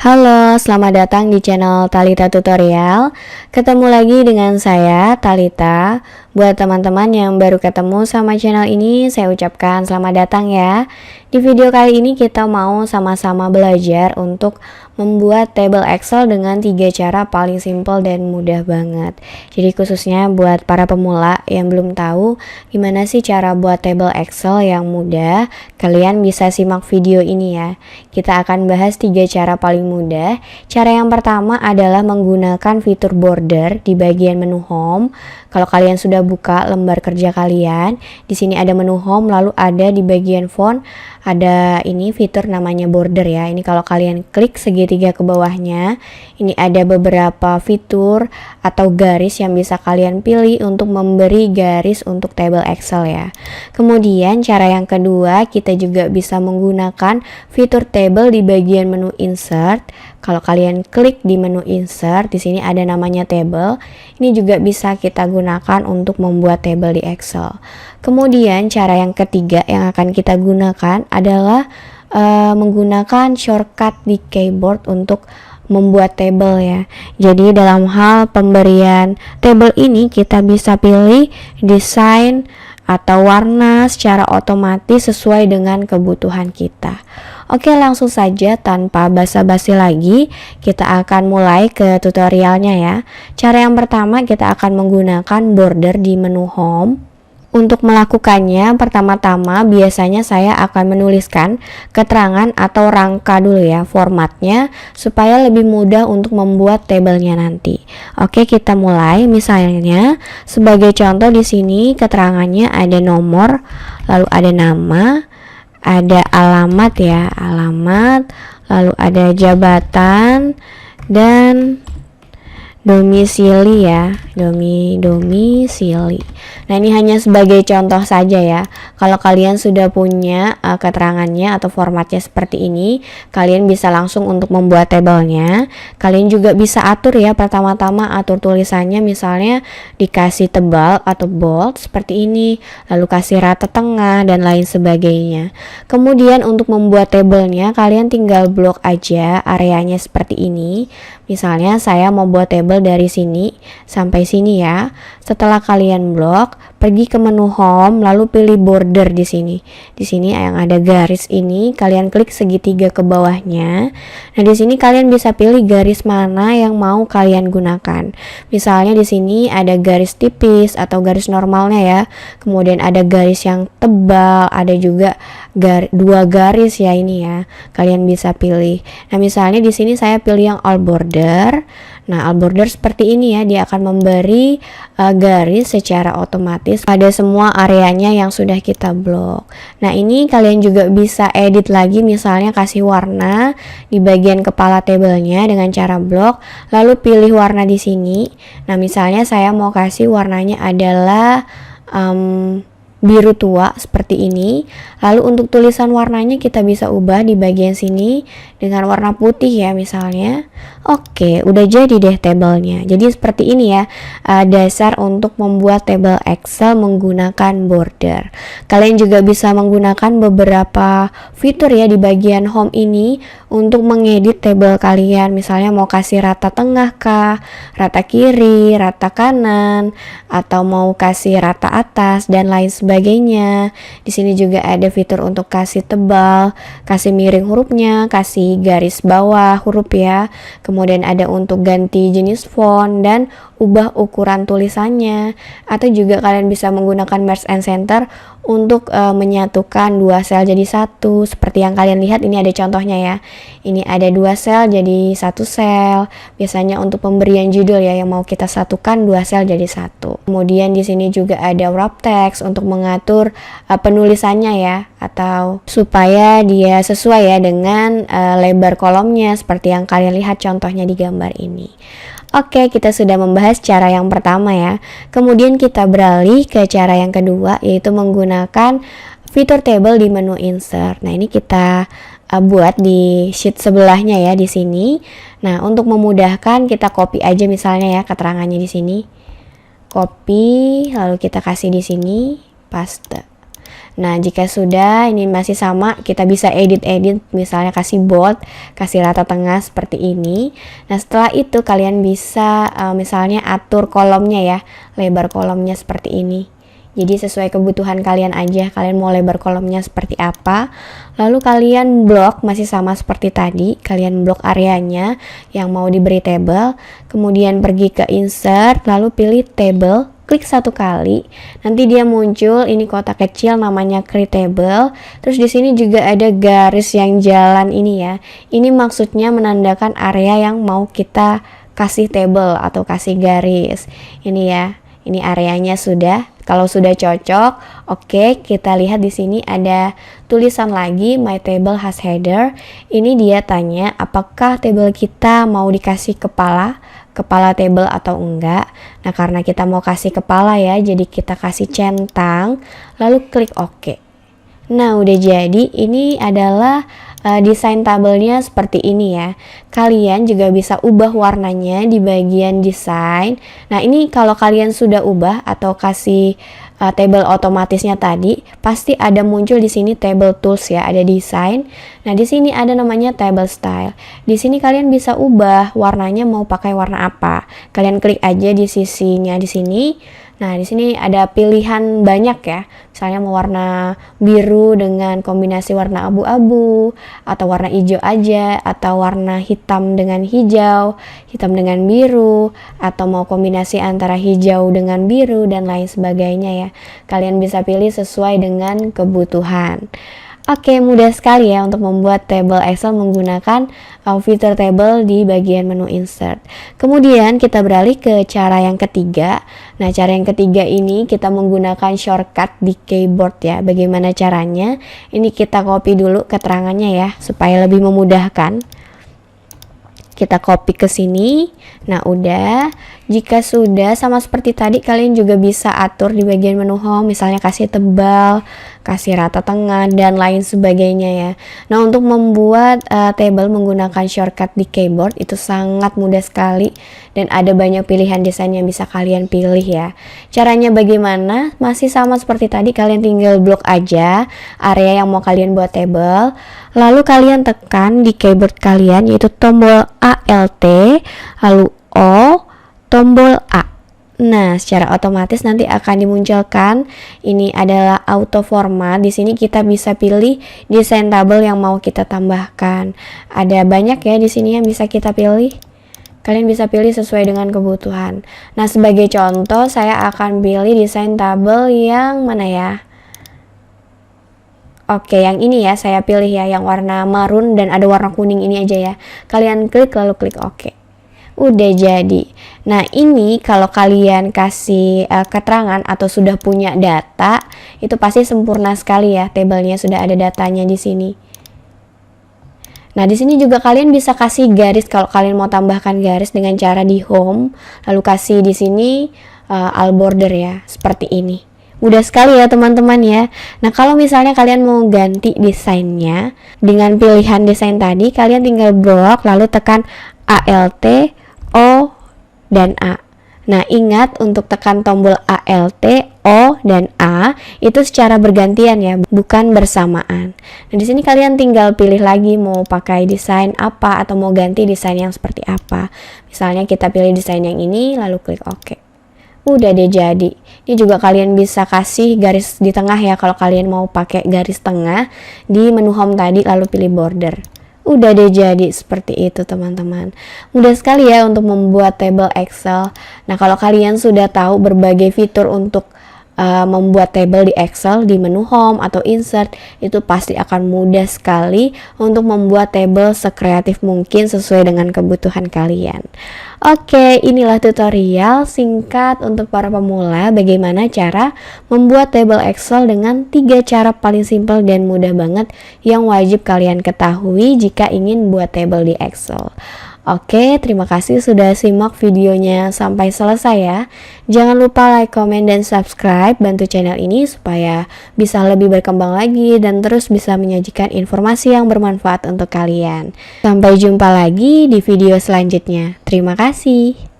Halo, selamat datang di channel Talita Tutorial. Ketemu lagi dengan saya, Talita. Buat teman-teman yang baru ketemu sama channel ini, saya ucapkan selamat datang ya. Di video kali ini kita mau sama-sama belajar untuk membuat table Excel dengan 3 cara paling simple dan mudah banget. Jadi khususnya buat para pemula yang belum tahu gimana sih cara buat table Excel yang mudah, kalian bisa simak video ini ya. Kita akan bahas 3 cara paling mudah. Cara yang pertama adalah menggunakan fitur border di bagian menu home. Kalau kalian sudah buka lembar kerja kalian, di sini ada menu home, lalu ada di bagian font ada ini fitur namanya border ya. Ini kalau kalian klik segitiga ke bawahnya, ini ada beberapa fitur atau garis yang bisa kalian pilih untuk memberi garis untuk table Excel ya. Kemudian cara yang kedua, kita juga bisa menggunakan fitur table di bagian menu insert. Kalau kalian klik di menu insert, di sini ada namanya table. Ini juga bisa kita gunakan untuk membuat table di Excel. Kemudian cara yang ketiga yang akan kita gunakan adalah menggunakan shortcut di keyboard untuk membuat table ya. Jadi dalam hal pemberian table ini kita bisa pilih desain atau warna secara otomatis sesuai dengan kebutuhan kita. Oke, langsung saja tanpa basa-basi lagi, kita akan mulai ke tutorialnya ya. Cara yang pertama kita akan menggunakan border di menu home. Untuk melakukannya, pertama-tama biasanya saya akan menuliskan keterangan atau rangka dulu ya, formatnya, supaya lebih mudah untuk membuat tabelnya nanti. Oke, kita mulai. Misalnya, sebagai contoh di sini keterangannya ada nomor, lalu ada nama, ada alamat ya, alamat, lalu ada jabatan, dan domisili ya, domisili. Nah, ini hanya sebagai contoh saja ya. Kalau kalian sudah punya keterangannya atau formatnya seperti ini, kalian bisa langsung untuk membuat tabelnya. Kalian juga bisa atur ya, pertama-tama atur tulisannya, misalnya dikasih tebal atau bold seperti ini, lalu kasih rata tengah dan lain sebagainya. Kemudian untuk membuat tabelnya, kalian tinggal blok aja areanya seperti ini. Misalnya saya mau buat table dari sini sampai sini ya. Setelah kalian blok, pergi ke menu home, lalu pilih border di sini. Di sini yang ada garis ini, kalian klik segitiga ke bawahnya. Nah, di sini kalian bisa pilih garis mana yang mau kalian gunakan. Misalnya di sini ada garis tipis atau garis normalnya ya. Kemudian ada garis yang tebal, ada juga dua garis ya ini ya. Kalian bisa pilih. Nah, misalnya di sini saya pilih yang all border. Nah, all border seperti ini ya, dia akan memberi garis secara otomatis pada semua areanya yang sudah kita blok. Nah, ini kalian juga bisa edit lagi, misalnya kasih warna di bagian kepala tabelnya dengan cara blok, lalu pilih warna di sini. Nah, misalnya saya mau kasih warnanya adalah biru tua seperti ini. Lalu untuk tulisan warnanya kita bisa ubah di bagian sini dengan warna putih ya misalnya. Oke, udah jadi deh tabelnya. Jadi seperti ini ya dasar untuk membuat table Excel menggunakan border. Kalian juga bisa menggunakan beberapa fitur ya di bagian home ini untuk mengedit table kalian. Misalnya mau kasih rata tengah kah, rata kiri, rata kanan, atau mau kasih rata atas dan lain sebagainya. Di sini juga ada fitur untuk kasih tebal, kasih miring hurufnya, kasih garis bawah huruf ya. Kemudian ada untuk ganti jenis font dan ubah ukuran tulisannya. Atau juga kalian bisa menggunakan merge and center untuk menyatukan dua sel jadi satu. Seperti yang kalian lihat ini ada contohnya ya. Ini ada dua sel jadi satu sel. Biasanya untuk pemberian judul ya yang mau kita satukan dua sel jadi satu. Kemudian di sini juga ada wrap text untuk mengatur penulisannya ya, atau supaya dia sesuai ya dengan lebar kolomnya seperti yang kalian lihat contohnya di gambar ini. Oke, kita sudah membahas cara yang pertama ya. Kemudian kita beralih ke cara yang kedua, yaitu menggunakan fitur table di menu insert. Nah, ini kita buat di sheet sebelahnya ya di sini. Nah, untuk memudahkan kita copy aja misalnya ya keterangannya di sini. Copy, lalu kita kasih di sini, paste. Nah, jika sudah ini masih sama, kita bisa edit-edit, misalnya kasih bold, kasih rata tengah seperti ini. Nah, setelah itu kalian bisa misalnya atur kolomnya ya, lebar kolomnya seperti ini. Jadi sesuai kebutuhan kalian aja, kalian mau lebar kolomnya seperti apa. Lalu kalian blok masih sama seperti tadi, kalian blok areanya yang mau diberi table, kemudian pergi ke insert, lalu pilih table, klik satu kali, nanti dia muncul ini kotak kecil namanya create table. Terus di sini juga ada garis yang jalan ini ya. Ini maksudnya menandakan area yang mau kita kasih table atau kasih garis. Ini ya. Ini areanya sudah. Kalau sudah cocok, oke, kita lihat di sini ada tulisan lagi my table has header. Ini dia tanya apakah table kita mau dikasih kepala table atau enggak. Nah, karena kita mau kasih kepala ya, jadi kita kasih centang, lalu klik OK. Nah, udah jadi. Ini adalah desain tabelnya seperti ini ya. Kalian juga bisa ubah warnanya di bagian desain. Nah, ini kalau kalian sudah ubah atau kasih table otomatisnya tadi, pasti ada muncul di sini table tools ya, ada desain. Nah, di sini ada namanya table style. Di sini kalian bisa ubah warnanya mau pakai warna apa. Kalian klik aja di sisinya di sini. Nah, di sini ada pilihan banyak ya. Misalnya mau warna biru dengan kombinasi warna abu-abu, atau warna hijau aja, atau warna hitam dengan hijau, hitam dengan biru, atau mau kombinasi antara hijau dengan biru dan lain sebagainya ya. Kalian bisa pilih sesuai dengan kebutuhan. Oke, mudah sekali ya untuk membuat table Excel menggunakan fitur table di bagian menu insert. Kemudian kita beralih ke cara yang ketiga. Nah, cara yang ketiga ini kita menggunakan shortcut di keyboard ya. Bagaimana caranya? Ini kita copy dulu keterangannya ya, supaya lebih memudahkan. Kita copy ke sini. Nah, udah. Jika sudah sama seperti tadi, kalian juga bisa atur di bagian menu home, misalnya kasih tebal, kasih rata tengah, dan lain sebagainya ya. Nah, untuk membuat table menggunakan shortcut di keyboard itu sangat mudah sekali, dan ada banyak pilihan desain yang bisa kalian pilih ya. Caranya bagaimana? Masih sama seperti tadi, kalian tinggal blok aja area yang mau kalian buat table, lalu kalian tekan di keyboard kalian yaitu tombol Alt, lalu O, tombol A. Nah, secara otomatis nanti akan dimunculkan ini adalah auto format. Di sini kita bisa pilih desain tabel yang mau kita tambahkan. Ada banyak ya di sini yang bisa kita pilih. Kalian bisa pilih sesuai dengan kebutuhan. Nah, sebagai contoh saya akan pilih desain tabel yang mana ya? Oke, yang ini ya saya pilih ya, yang warna marun dan ada warna kuning ini aja ya. Kalian klik lalu klik OK. Udah jadi. Nah, ini kalau kalian kasih keterangan atau sudah punya data, itu pasti sempurna sekali ya. Tabelnya sudah ada datanya di sini. Nah, di sini juga kalian bisa kasih garis kalau kalian mau tambahkan garis dengan cara di home, lalu kasih di sini all border ya, seperti ini. Mudah sekali ya teman-teman ya. Nah, kalau misalnya kalian mau ganti desainnya dengan pilihan desain tadi, kalian tinggal blok lalu tekan Alt, O, dan A. Nah, ingat untuk tekan tombol Alt, O, dan A itu secara bergantian ya, bukan bersamaan. Nah, di sini kalian tinggal pilih lagi mau pakai desain apa atau mau ganti desain yang seperti apa. Misalnya kita pilih desain yang ini lalu klik OK. Udah deh jadi. Ini juga kalian bisa kasih garis di tengah ya kalau kalian mau pakai garis tengah di menu home tadi lalu pilih border. Udah deh jadi seperti itu teman-teman. Mudah sekali ya untuk membuat table Excel. Nah, kalau kalian sudah tahu berbagai fitur untuk membuat table di Excel di menu home atau insert, itu pasti akan mudah sekali untuk membuat table sekreatif mungkin sesuai dengan kebutuhan kalian. Oke, inilah tutorial singkat untuk para pemula bagaimana cara membuat table Excel dengan 3 cara paling simpel dan mudah banget yang wajib kalian ketahui jika ingin buat table di Excel. Oke, terima kasih sudah simak videonya sampai selesai ya. Jangan lupa like, comment, dan subscribe. Bantu channel ini supaya bisa lebih berkembang lagi dan terus bisa menyajikan informasi yang bermanfaat untuk kalian. Sampai jumpa lagi di video selanjutnya. Terima kasih.